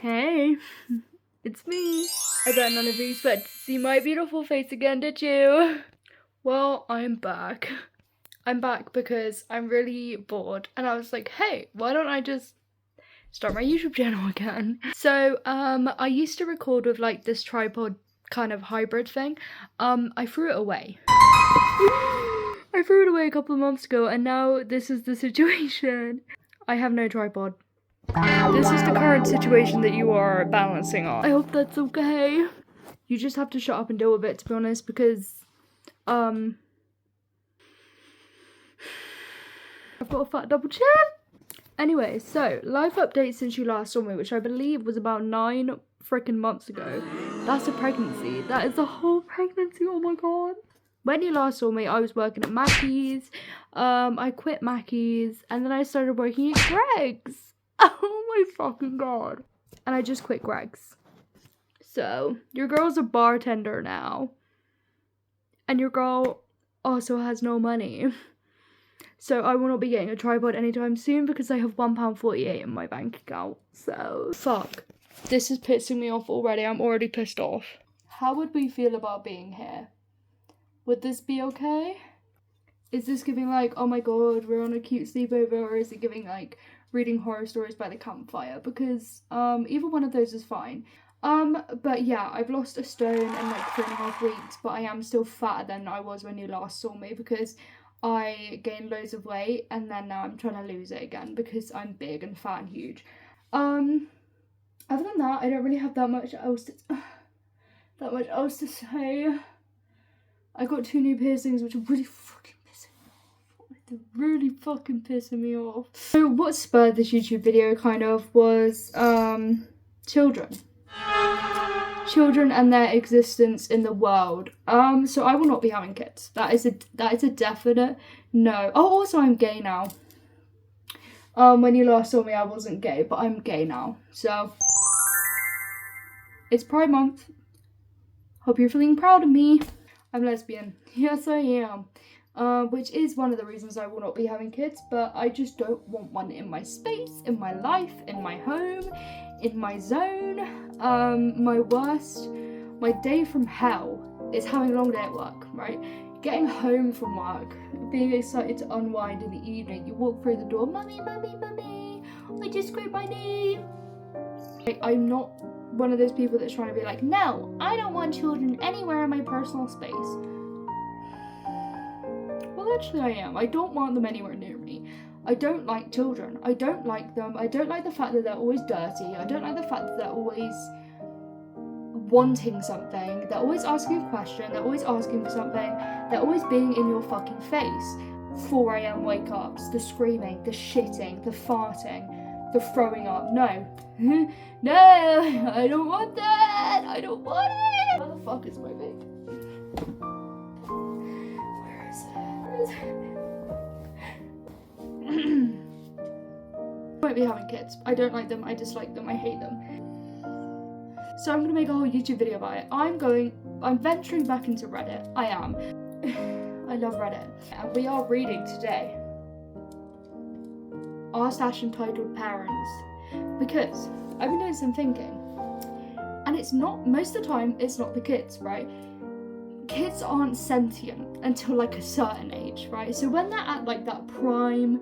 Hey, it's me. I bet none of you expected to see my beautiful face again, did you? Well, I'm back. I'm back because I'm really bored and I was like, hey, why don't I just start my YouTube channel again? So, I used to record with like this tripod kind of hybrid thing. I threw it away. I threw it away a couple of months ago and now this is the situation. I have no tripod. This is the current situation that you are balancing on. I hope that's okay. You just have to shut up and deal with it, to be honest, because, I've got a fat double chin. Anyway, so, life update since you last saw me, which I believe was about 9 freaking months ago. That's a pregnancy. That is a whole pregnancy, oh my god. When you last saw me, I was working at Mackey's. I quit Mackey's, and then I started working at Greg's. Oh my fucking god. And I just quit Greg's. So, your girl's a bartender now. And your girl also has no money. So I will not be getting a tripod anytime soon because I have £1.48 in my bank account. So, fuck. This is pissing me off already. I'm already pissed off. How would we feel about being here? Would this be okay? Is this giving like, oh my god, we're on a cute sleepover, or is it giving like reading horror stories by the campfire? Because either one of those is fine. But yeah, I've lost a stone in like 3.5 weeks, but I am still fatter than I was when you last saw me because I gained loads of weight and then now I'm trying to lose it again because I'm big and fat and huge. Other than that, I don't really have that much else to say. I got 2 new piercings, which are really fucking pissing me off. They're really fucking pissing me off. So what spurred this YouTube video kind of was children and their existence in the world. So I will not be having kids. That is a definite no. Oh, also I'm gay now. When you last saw me I wasn't gay, but I'm gay now. So it's Pride Month. Hope you're feeling proud of me. I'm lesbian. Yes, I am. Which is one of the reasons I will not be having kids, but I just don't want one in my space, in my life, in my home, in my zone. My day from hell is having a long day at work, right? Getting home from work, being excited to unwind in the evening. You walk through the door, mummy, mummy, mummy, I just scraped my knee. I'm not one of those people that's trying to be like, no, I don't want children anywhere in my personal space. Well, actually I am. I don't want them anywhere near me. I don't like children. I don't like them. I don't like the fact that they're always dirty. I don't like the fact that they're always wanting something. They're always asking a question. They're always asking for something. They're always being in your fucking face. 4 a.m. wake ups, the screaming, the shitting, the farting, the throwing up. No. No, I don't want that. I don't want it. Where the fuck is my baby? Where is it? I won't be having kids. I don't like them. I dislike them. I hate them. So I'm gonna make a whole YouTube video about it. I'm venturing back into Reddit. I am. I love Reddit. And we are reading today r/ entitled parents, because I've been doing some thinking, and it's not, most of the time it's not the kids, right? Kids aren't sentient until like a certain age, right? So when they're at like that prime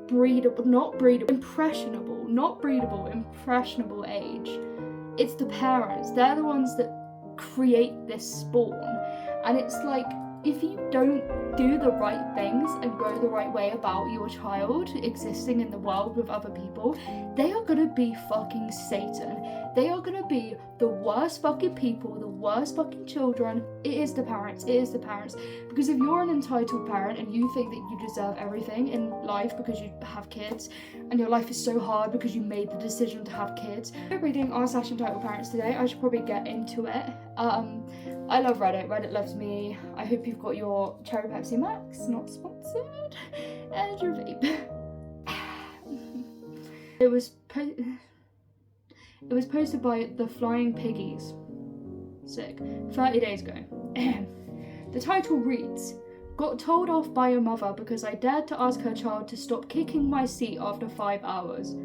impressionable age, it's the parents. They're the ones that create this spawn, and it's like, if you don't do the right things and go the right way about your child existing in the world with other people, they are gonna be fucking Satan. They are gonna be the worst fucking people, the worst fucking children. It is the parents. Because if you're an entitled parent and you think that you deserve everything in life because you have kids, and your life is so hard because you made the decision to have kids. I'm reading r/ entitled parents today. I should probably get into it. I love Reddit. Reddit loves me. I hope you've got your Cherry Pepsi Max, not sponsored, and your vape. It was posted by the Flying Piggies. Sick. 30 days ago. The title reads, "Got told off by a mother because I dared to ask her child to stop kicking my seat after 5 hours."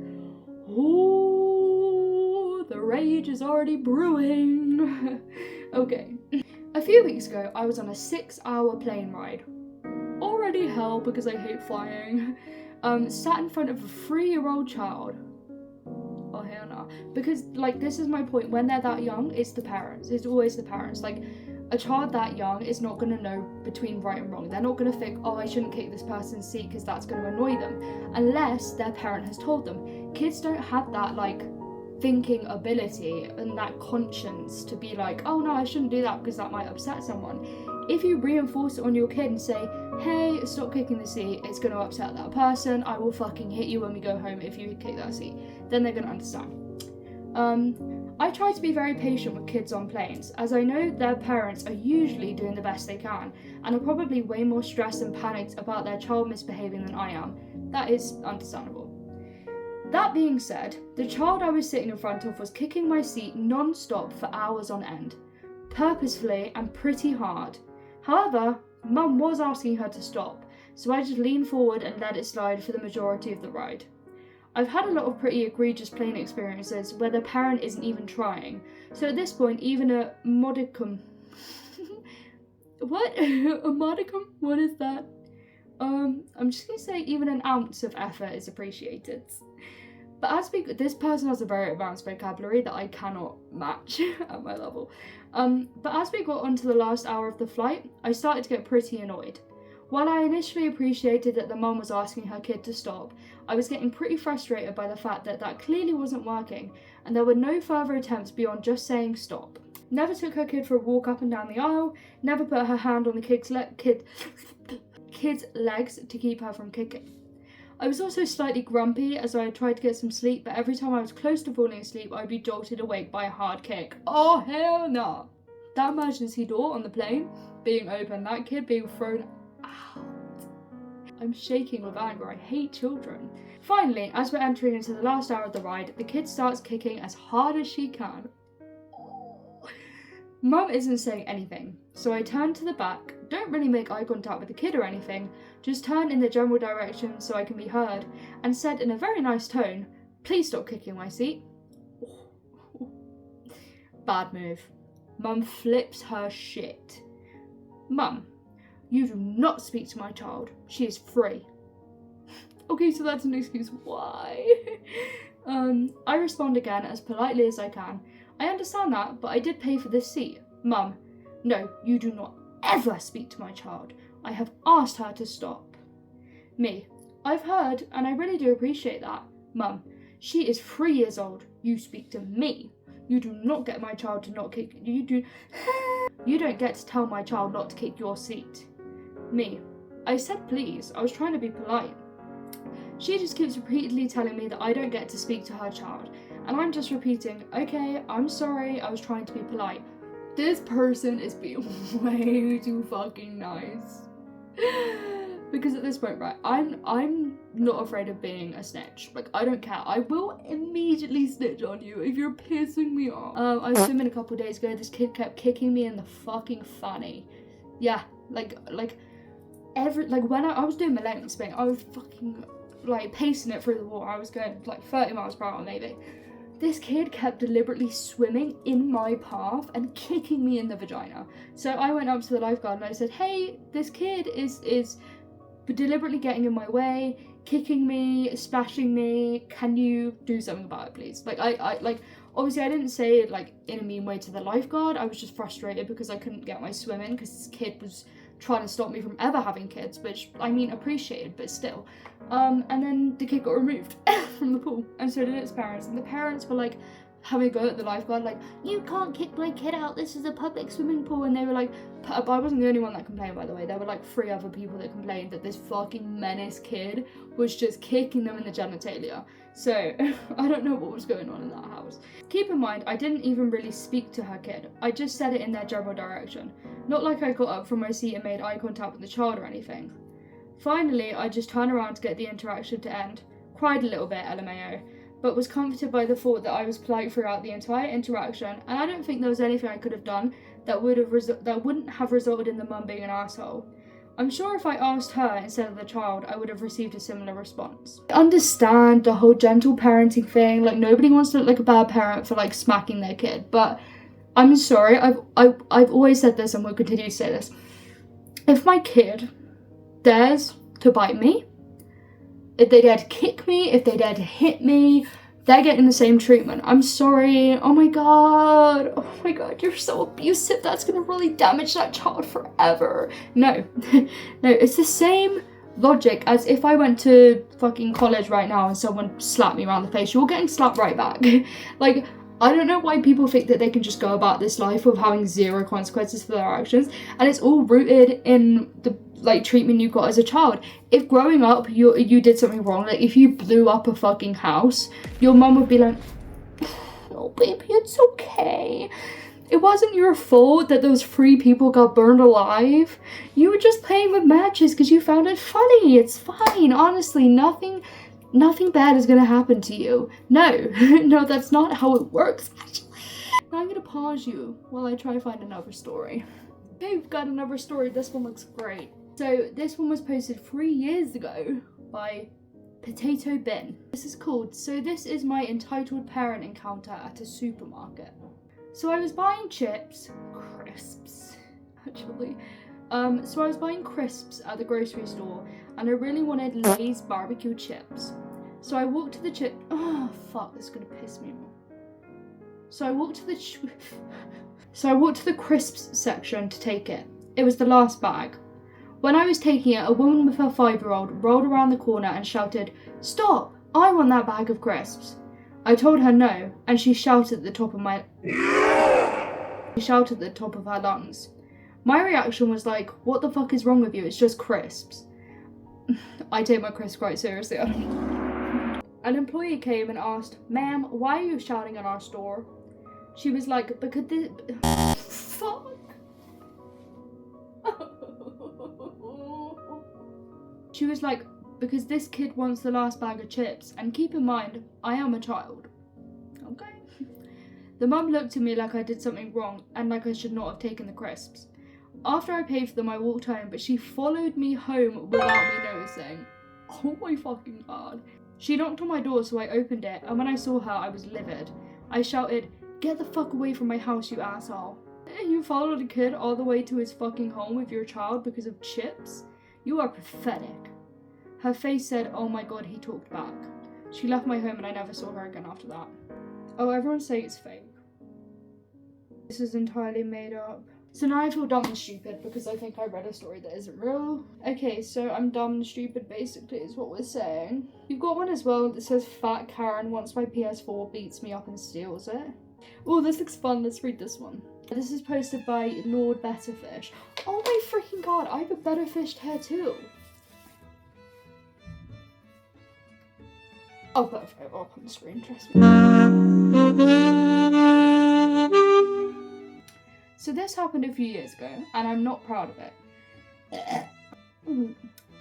Ooh, the rage is already brewing. Okay. A few weeks ago, I was on a 6-hour plane ride. Already hell because I hate flying. Sat in front of a 3-year-old child. Oh hell no. Because like this is my point, when they're that young, it's the parents. It's always the parents. Like a child that young is not going to know between right and wrong. They're not going to think, oh, I shouldn't kick this person's seat because that's going to annoy them, unless their parent has told them. Kids don't have that like thinking ability and that conscience to be like, oh no, I shouldn't do that because that might upset someone. If you reinforce it on your kid and say, hey, stop kicking the seat, it's going to upset that person, I will fucking hit you when we go home if you kick that seat, then they're going to understand. I try to be very patient with kids on planes, as I know their parents are usually doing the best they can, and are probably way more stressed and panicked about their child misbehaving than I am. That is understandable. That being said, the child I was sitting in front of was kicking my seat non-stop for hours on end, purposefully and pretty hard. However, Mum was asking her to stop, so I just leaned forward and let it slide for the majority of the ride. I've had a lot of pretty egregious plane experiences where the parent isn't even trying, so at this point even a modicum... What? A modicum? What is that? I'm just gonna say even an ounce of effort is appreciated. But this person has a very advanced vocabulary that I cannot match at my level. But as we got onto the last hour of the flight, I started to get pretty annoyed. While I initially appreciated that the mum was asking her kid to stop, I was getting pretty frustrated by the fact that that clearly wasn't working, and there were no further attempts beyond just saying stop. Never took her kid for a walk up and down the aisle, never put her hand on the kid's legs to keep her from kicking. I was also slightly grumpy as I tried to get some sleep, but every time I was close to falling asleep, I'd be jolted awake by a hard kick. Oh hell no! That emergency door on the plane being open, that kid being thrown out. I'm shaking with anger. I hate children. Finally, as we're entering into the last hour of the ride, the kid starts kicking as hard as she can. Mum isn't saying anything, so I turn to the back, don't really make eye contact with the kid or anything, just turn in the general direction so I can be heard, and said in a very nice tone, please stop kicking my seat. Bad move. Mum flips her shit. Mum, you do not speak to my child. She is free. Okay, so that's an excuse. Why? I respond again as politely as I can. I understand that, but I did pay for this seat. Mum, no, you do not ever speak to my child. I have asked her to stop. Me, I've heard, and I really do appreciate that. Mum, she is 3 years old. You speak to me. You do not get my child to not kick. You don't get to tell my child not to kick your seat. Me, I said please. I was trying to be polite. She just keeps repeatedly telling me that I don't get to speak to her child, and I'm just repeating, okay, I'm sorry, I was trying to be polite. This person is being way too fucking nice. Because at this point, right, I'm not afraid of being a snitch. Like, I don't care. I will immediately snitch on you if you're pissing me off. I was swimming a couple days ago, this kid kept kicking me in the fucking fanny. Yeah, like when I was doing my leg spin, I was fucking like pacing it through the water. I was going like 30 miles per hour maybe. This kid kept deliberately swimming in my path and kicking me in the vagina. So I went up to the lifeguard and I said, hey, this kid is deliberately getting in my way, kicking me, splashing me. Can you do something about it, please? Like, I obviously I didn't say it like in a mean way to the lifeguard. I was just frustrated because I couldn't get my swim in because this kid was trying to stop me from ever having kids, which I mean appreciated, but still. And then the kid got removed from the pool, and so did its parents, and the parents were like having a go at the lifeguard, like, you can't kick my kid out, this is a public swimming pool. And they were like, I wasn't the only one that complained, by the way. There were like 3 other people that complained that this fucking menace kid was just kicking them in the genitalia. So I don't know what was going on in that house. Keep in mind, I didn't even really speak to her kid. I just said it in their general direction. Not like I got up from my seat and made eye contact with the child or anything. Finally, I just turned around to get the interaction to end. Cried a little bit, LMAO, but was comforted by the thought that I was polite throughout the entire interaction, and I don't think there was anything I could have done that wouldn't have resulted in the mum being an asshole. I'm sure if I asked her instead of the child, I would have received a similar response. I understand the whole gentle parenting thing, like nobody wants to look like a bad parent for like smacking their kid, but I'm sorry, I've always said this and will continue to say this. If my kid dares to bite me, if they dare to kick me, if they dare to hit me, they're getting the same treatment. I'm sorry. Oh my god, you're so abusive. That's gonna really damage that child forever. No, no, it's the same logic as if I went to fucking college right now and someone slapped me around the face. You're getting slapped right back. Like, I don't know why people think that they can just go about this life with having zero consequences for their actions, and it's all rooted in the like treatment you got as a child. If growing up you did something wrong, like if you blew up a fucking house, your mum would be like, "Oh baby, it's okay. It wasn't your fault that those 3 people got burned alive. You were just playing with matches because you found it funny. It's fine. Honestly, nothing bad is gonna happen to you." No, no, that's not how it works. Now I'm gonna pause you while I try to find another story. Okay, we've got another story. This one looks great. So this one was posted 3 years ago by Potato Bin. This is called, "So this is my entitled parent encounter at a supermarket." So I was buying crisps, actually. So I was buying crisps at the grocery store and I really wanted Lay's barbecue chips. So I walked to the oh fuck, this is gonna piss me off. So I walked to the crisps section to take it. It was the last bag. When I was taking it, a woman with her 5-year-old rolled around the corner and shouted, "Stop! I want that bag of crisps." I told her no, and she shouted at the top of her lungs. My reaction was like, "What the fuck is wrong with you? It's just crisps." I take my crisps quite seriously. An employee came and asked, "Ma'am, why are you shouting at our store?" She was like, "Because this..." Fuck. She was like, "Because this kid wants the last bag of chips, and keep in mind, I am a child." Okay. The mum looked at me like I did something wrong and like I should not have taken the crisps. After I paid for them, I walked home, but she followed me home without me noticing. Oh my fucking god. She knocked on my door, so I opened it, and when I saw her, I was livid. I shouted, "Get the fuck away from my house, you asshole. You followed a kid all the way to his fucking home with your child because of chips? You are pathetic." Her face said, "Oh my god," he talked back. She left my home and I never saw her again after that. Oh, everyone's saying it's fake. This is entirely made up. So now I feel dumb and stupid because I think I read a story that isn't real. Okay, so I'm dumb and stupid basically is what we're saying. You've got one as well that says, "Fat Karen wants my PS4, beats me up and steals it." Oh, this looks fun. Let's read this one. This is posted by Lord Betterfish. Oh my freaking god, I have a Betterfish tattoo. I'll put a photo up on the screen, trust me. So this happened a few years ago, and I'm not proud of it.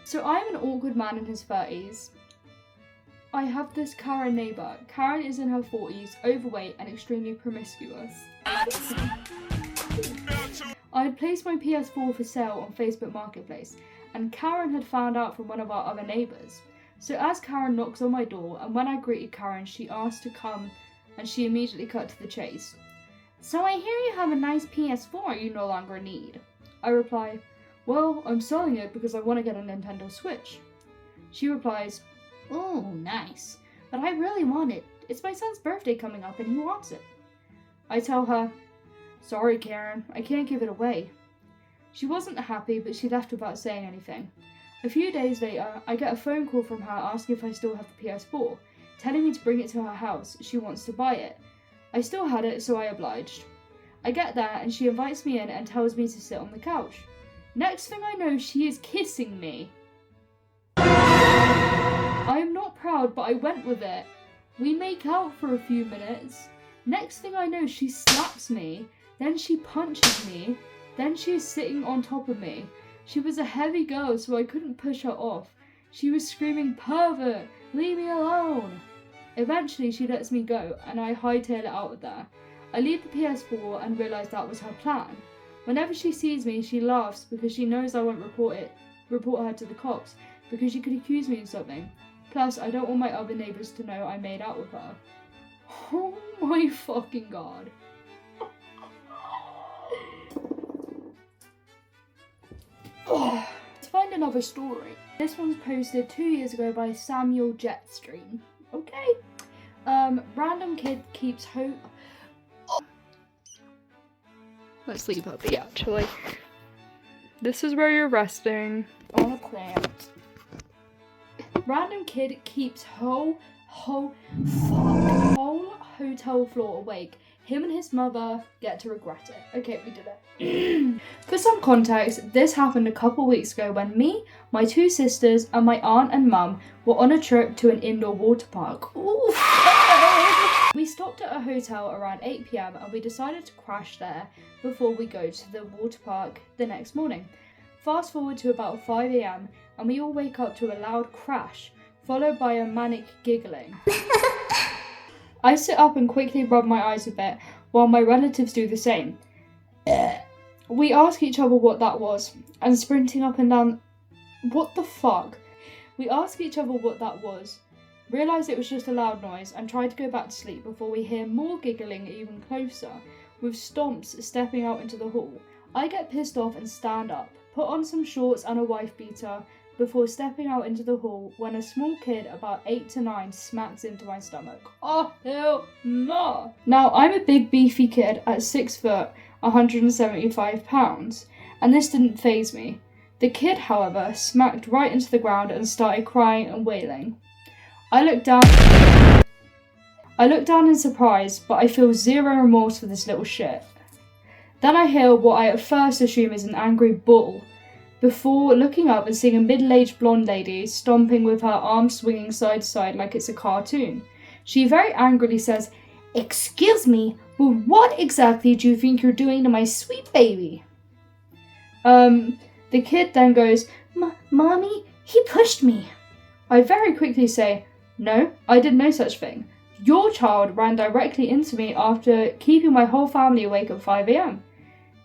So I'm an awkward man in his 30s. I have this Karen neighbour. Karen is in her 40s, overweight and extremely promiscuous. I had placed my PS4 for sale on Facebook Marketplace, and Karen had found out from one of our other neighbours. So as Karen knocks on my door, and when I greeted Karen, she asked to come, and she immediately cut to the chase. "So I hear you have a nice PS4 you no longer need." I reply, "Well, I'm selling it because I want to get a Nintendo Switch." She replies, "Oh, nice, but I really want it. It's my son's birthday coming up and he wants it." I tell her, "Sorry, Karen, I can't give it away." She wasn't happy, but she left without saying anything. A few days later, I get a phone call from her asking if I still have the PS4, telling me to bring it to her house. She wants to buy it. I still had it, so I obliged. I get there and she invites me in and tells me to sit on the couch. Next thing I know, she is kissing me. I am not proud, but I went with it. We make out for a few minutes. Next thing I know, she slaps me, then she punches me, then she is sitting on top of me. She was a heavy girl, so I couldn't push her off. She was screaming, "Pervert, leave me alone." Eventually, she lets me go, and I hightail it out of there. I leave the PS4 and realise that was her plan. Whenever she sees me, she laughs because she knows I won't report it report her to the cops because she could accuse me of something. Plus, I don't want my other neighbours to know I made out with her. Oh my fucking god. To find another story. This one's posted 2 years ago by Samuel Jetstream. Okay. Random kid keeps hope. Let's leave Hubby actually. This is where you're resting on a plant. Random kid keeps whole hotel floor awake. Him and his mother get to regret it. Okay, we did it. For some context, this happened a couple weeks ago when me, my 2 sisters, and my aunt and mum were on a trip to an indoor water park. Ooh. We stopped at a hotel around 8 p.m. and we decided to crash there before we go to the water park the next morning. Fast forward to about 5 a.m. and we all wake up to a loud crash, followed by a manic giggling. I sit up and quickly rub my eyes a bit, while my relatives do the same. We ask each other what that was, and sprinting up and down... What the fuck? We ask each other what that was, realise it was just a loud noise, and try to go back to sleep before we hear more giggling even closer, with stomps stepping out into the hall. I get pissed off and stand up, put on some shorts and a wife beater, before stepping out into the hall when a small kid about 8 to 9 smacks into my stomach. Oh, hell no! Now, I'm a big beefy kid at 6 foot, 175 pounds, and this didn't faze me. The kid, however, smacked right into the ground and started crying and wailing. I looked down in surprise, but I feel zero remorse for this little shit. Then I hear what I at first assume is an angry bull, before looking up and seeing a middle-aged blonde lady stomping with her arms swinging side to side like it's a cartoon. She very angrily says, "Excuse me, but what exactly do you think you're doing to my sweet baby?" The kid then goes, "Mommy, he pushed me." I very quickly say, "No, I did no such thing. Your child ran directly into me after keeping my whole family awake at 5 a.m.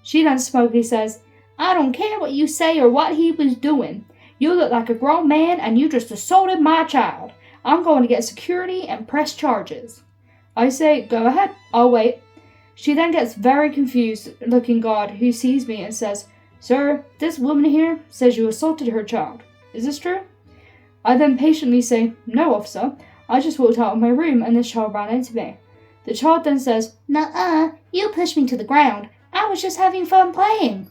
She then smugly says, "I don't care what you say or what he was doing. You look like a grown man and you just assaulted my child. I'm going to get security and press charges." I say, "Go ahead, I'll wait." She then gets very confused looking guard who sees me and says, "Sir, this woman here says you assaulted her child. Is this true?" I then patiently say, "No, officer. I just walked out of my room and this child ran into me." The child then says, "Nuh-uh, you pushed me to the ground. I was just having fun playing."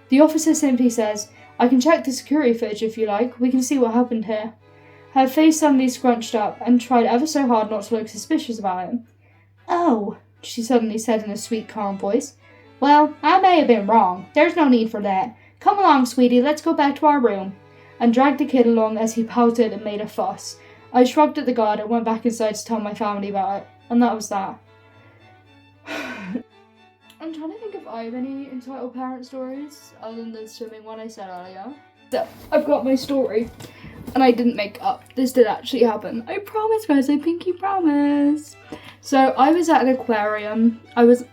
The officer simply says, "I can check the security footage if you like. We can see what happened here." Her face suddenly scrunched up and tried ever so hard not to look suspicious about it. "Oh," she suddenly said in a sweet, calm voice. "Well, I may have been wrong. There's no need for that. Come along, sweetie, let's go back to our room," and dragged the kid along as he pouted and made a fuss. I shrugged at the guard and went back inside to tell my family about it, and that was that. I'm trying to think if I have any entitled parent stories other than the swimming one I said earlier. So, I've got my story, and I didn't make it up. This did actually happen. I promise, guys, I pinky promise. So, I was at an aquarium. I was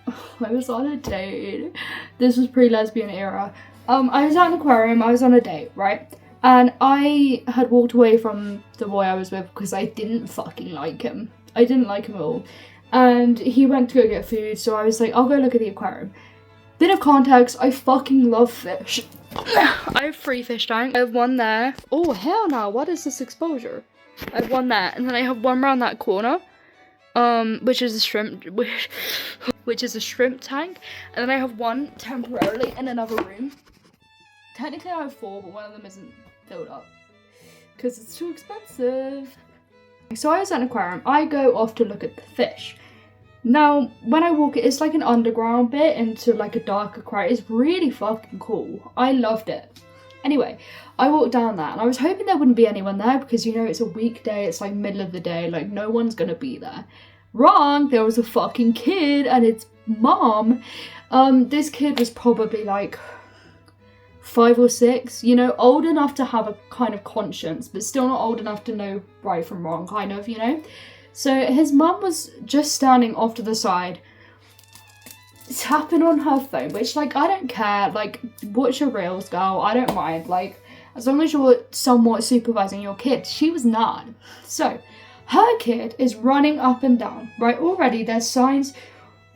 on a date. This was pre-lesbian era. I was at an aquarium, I was on a date, right? And I had walked away from the boy I was with because I didn't fucking like him. I didn't like him at all. And he went to go get food, so I was like, I'll go look at the aquarium. Bit of context, I fucking love fish. I have 3 fish tanks. I have one there. Oh, hell no, what is this exposure? I have one there, and then I have one around that corner, which is a shrimp, which is a shrimp tank. And then I have one temporarily in another room. Technically I have 4, but one of them isn't filled up because it's too expensive. So I was at an aquarium. I go off to look at the fish. Now, when I walk it's like an underground bit into like a dark aquarium. It's really fucking cool. I loved it. Anyway, I walked down that and I was hoping there wouldn't be anyone there because, you know, it's a weekday, it's like middle of the day, like no one's gonna be there. Wrong, there was a fucking kid and its mom. This kid was probably like 5 or 6, you know, old enough to have a kind of conscience, but still not old enough to know right from wrong, kind of, you know. So his mum was just standing off to the side, tapping on her phone, which, like, I don't care, like, watch your reels, girl, I don't mind, like, as long as you're somewhat supervising your kid. She was not. So her kid is running up and down, right? Already there's signs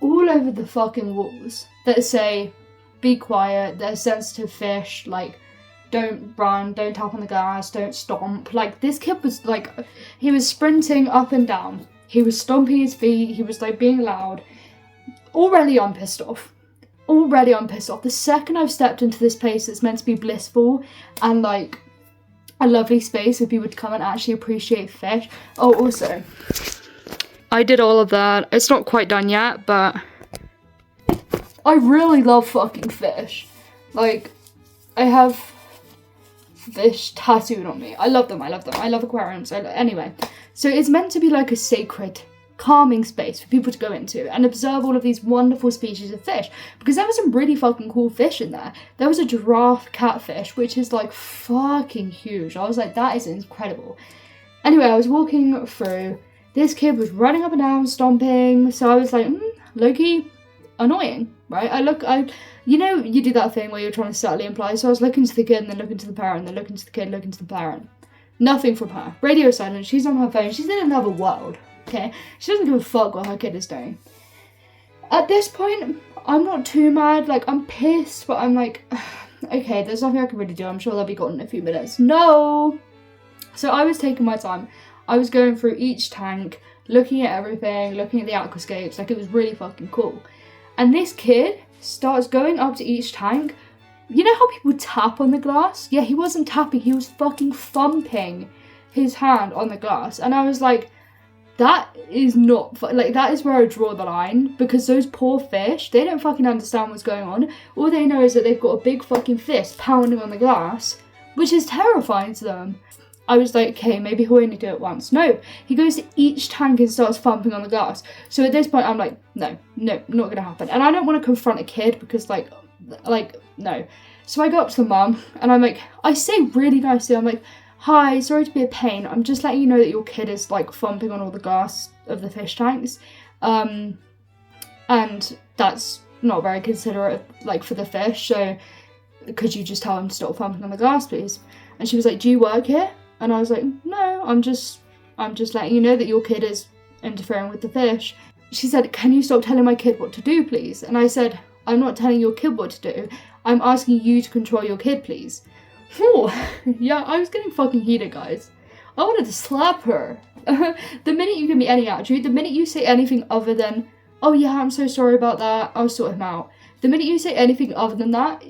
all over the fucking walls that say, be quiet, there's sensitive fish, like, don't run, don't tap on the glass, don't stomp. Like, this kid was like, he was sprinting up and down, he was stomping his feet, he was like being loud. Already I'm pissed off. The second I've stepped into this place that's meant to be blissful and like a lovely space for people to come and actually appreciate fish. Oh, also, I did all of that. It's not quite done yet, but I really love fucking fish. Like, I have fish tattooed on me. I love them. I love aquariums. Anyway, so it's meant to be like a sacred, calming space for people to go into and observe all of these wonderful species of fish, because there was some really fucking cool fish in there. There was a giraffe catfish, which is like fucking huge. I was like, that is incredible. Anyway, I was walking through, this kid was running up and down, stomping, so I was like, low-key annoying, right? You know, you do that thing where you're trying to subtly imply, so I was looking to the kid and then looking to the parent, and then looking to the kid, looking to the parent. Nothing from her. Radio silent, she's on her phone, she's in another world. Okay, she doesn't give a fuck what her kid is doing. At this point, I'm not too mad. Like, I'm pissed, but I'm like, okay, there's nothing I can really do. I'm sure they'll be gone in a few minutes. No! So I was taking my time. I was going through each tank, looking at everything, looking at the aquascapes. Like, it was really fucking cool. And this kid starts going up to each tank. You know how people tap on the glass? Yeah, he wasn't tapping. He was fucking thumping his hand on the glass. And I was like, that is not, like, that is where I draw the line, because those poor fish, they don't fucking understand what's going on. All they know is that they've got a big fucking fist pounding on the glass, which is terrifying to them. I was like, okay, maybe he'll only do it once. No, he goes to each tank and starts thumping on the glass. So at this point, I'm like, no, not gonna happen. And I don't want to confront a kid because, like, no. So I go up to the mum, and I'm like, I say really nicely, I'm like, hi, sorry to be a pain. I'm just letting you know that your kid is like thumping on all the glass of the fish tanks. And that's not very considerate, like, for the fish. So could you just tell him to stop thumping on the glass, please? And she was like, do you work here? And I was like, no, I'm just letting you know that your kid is interfering with the fish. She said, can you stop telling my kid what to do, please? And I said, I'm not telling your kid what to do. I'm asking you to control your kid, please. Whew. Yeah, I was getting fucking heated, guys. I wanted to slap her. The minute you give me any attitude, the minute you say anything other than, oh yeah, I'm so sorry about that, I'll sort him out. The minute you say anything other than that,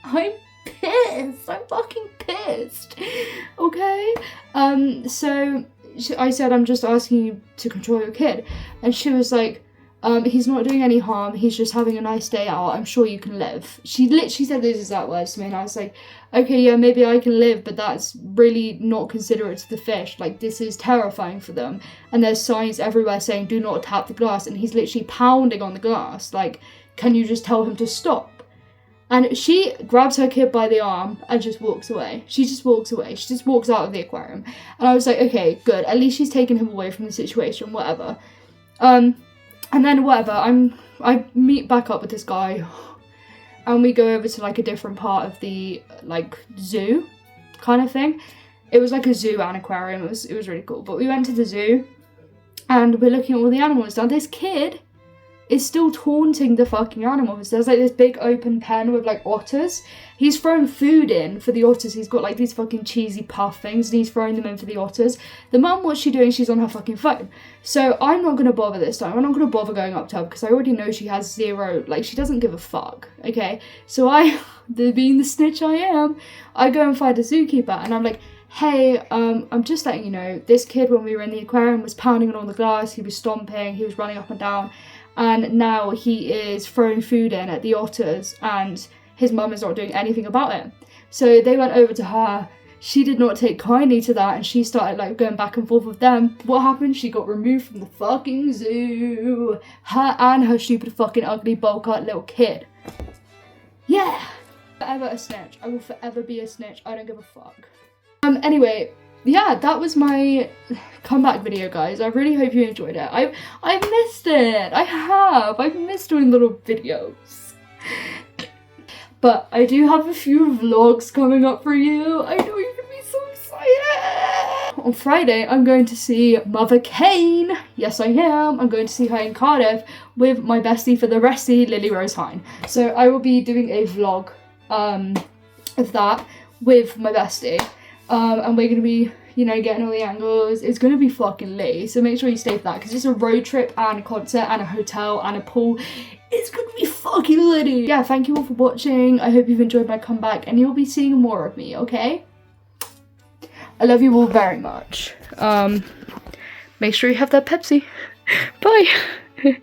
I'm pissed. I'm fucking pissed. Okay? So I said, I'm just asking you to control your kid. And she was like, he's not doing any harm, he's just having a nice day out, I'm sure you can live. She literally said those exact words to me, and I was like, okay, yeah, maybe I can live, but that's really not considerate to the fish. Like, this is terrifying for them. And there's signs everywhere saying, do not tap the glass, and he's literally pounding on the glass. Like, can you just tell him to stop? And she grabs her kid by the arm and just walks away. She just walks away. She just walks out of the aquarium. And I was like, okay, good. At least she's taken him away from the situation, whatever. And then whatever, I meet back up with this guy, and we go over to like a different part of the like zoo kind of thing. It was like a zoo and aquarium. It was really cool. But we went to the zoo, and we're looking at all the animals. Now this kid is still taunting the fucking animals. There's like this big open pen with like otters. He's throwing food in for the otters. He's got like these fucking cheesy puff things, and he's throwing them in for the otters. The mum, what's she doing? She's on her fucking phone. So I'm not going to bother this time. I'm not going to bother going up to her because I already know she has zero, like, she doesn't give a fuck, okay? So being the snitch I am, I go and find a zookeeper, and I'm like, hey, I'm just letting you know, this kid, when we were in the aquarium, was pounding on the glass, he was stomping, he was running up and down, and now he is throwing food in at the otters, and his mum is not doing anything about it. So they went over to her. She did not take kindly to that, and she started like going back and forth with them. What happened? She got removed from the fucking zoo. Her and her stupid fucking ugly bowl cut little kid. Yeah. Forever a snitch. I will forever be a snitch. I don't give a fuck. Anyway, yeah, that was my comeback video, guys. I really hope you enjoyed it. I've missed it. I've missed doing little videos. But I do have a few vlogs coming up for you. I know you're gonna be so excited. On Friday, I'm going to see Mother Kane. Yes, I am. I'm going to see her in Cardiff with my bestie for the resty, Lily Rose Hine. So I will be doing a vlog of that with my bestie. And we're gonna be, you know, getting all the angles. It's gonna be fucking lit. So make sure you stay for that because it's a road trip and a concert and a hotel and a pool. It's gonna be fucking litty. Yeah, thank you all for watching. I hope you've enjoyed my comeback and you'll be seeing more of me, okay? I love you all very much. Make sure you have that Pepsi. Bye.